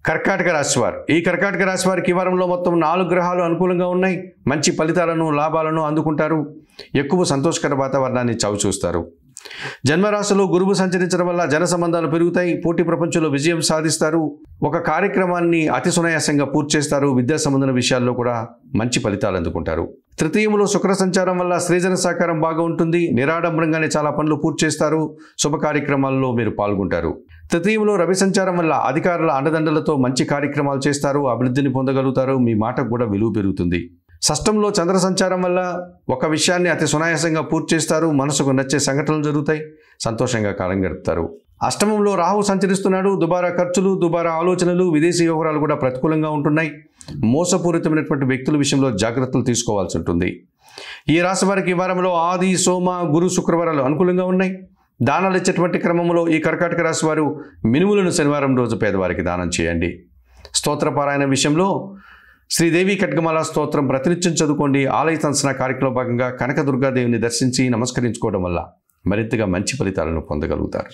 కర్కాటక రాశివారు. ఈ కర్కాటక రాశి వారికి ఈ వారంలో మొత్తం 4 గ్రహాలు అనుకూలంగా ఉన్నాయి. మంచి ఫలితాలను, లాభాలను అందుకుంటారు. ఎక్కువ సంతోషకర వాతావరణాన్ని చవిచూస్తారు. జన్మరాశిలో గురువు సంచరించడం వల్ల జన సంబంధాలు పెరుగుతాయి. పోటీ ప్రపంచంలో విజయం సాధిస్తారు. ఒక కార్యక్రమాన్ని అతి సునాయాసంగా పూర్తి చేస్తారు. విద్యా సంబంధమైన విషయాల్లో కూడా మంచి ఫలితాలు అందుకుంటారు. తృతీయంలో శుక్ర సంచారం వల్ల స్త్రీజన సహకారం బాగా ఉంటుంది. నిరాడంబరంగానే చాలా పనులు పూర్తి చేస్తారు. శుభ కార్యక్రమాల్లో మీరు పాల్గొంటారు. తృతీయంలో రవి సంచారం వల్ల అధికారుల అండదండలతో మంచి కార్యక్రమాలు చేస్తారు. అభివృద్ధిని పొందగలుగుతారు. మీ మాటకు కూడా విలువ పెరుగుతుంది. షష్టంలో చంద్ర సంచారం వల్ల ఒక విషయాన్ని అతి సునాయాసంగా పూర్తి చేస్తారు. మనసుకు నచ్చే సంఘటనలు జరుగుతాయి. సంతోషంగా కాలం గడుపుతారు. అష్టమంలో రాహు సంచరిస్తున్నాడు. దుబారా ఖర్చులు, దుబారా ఆలోచనలు, విదేశీ వ్యవహారాలు కూడా ప్రతికూలంగా ఉంటున్నాయి. మోసపూరితమైనటువంటి వ్యక్తుల విషయంలో జాగ్రత్తలు తీసుకోవాల్సి ఉంటుంది. ఈ రాశి వారికి ఈ వారంలో ఆది, సోమ, గురు, శుక్రవారాలు అనుకూలంగా ఉన్నాయి. దానాలు ఇచ్చేటువంటి క్రమంలో ఈ కర్కాటక రాశి వారు మినుములను శనివారం రోజు పేదవారికి దానం చేయండి. స్తోత్రపారాయణ విషయంలో శ్రీదేవి ఖడ్గమాల స్తోత్రం ప్రతినిత్యం చదువుకోండి. ఆలయ సందర్శన కార్యక్రమంలో భాగంగా కనకదుర్గాదేవిని దర్శించి నమస్కరించుకోవడం వల్ల మరింతగా మంచి ఫలితాలను పొందగలుగుతారు.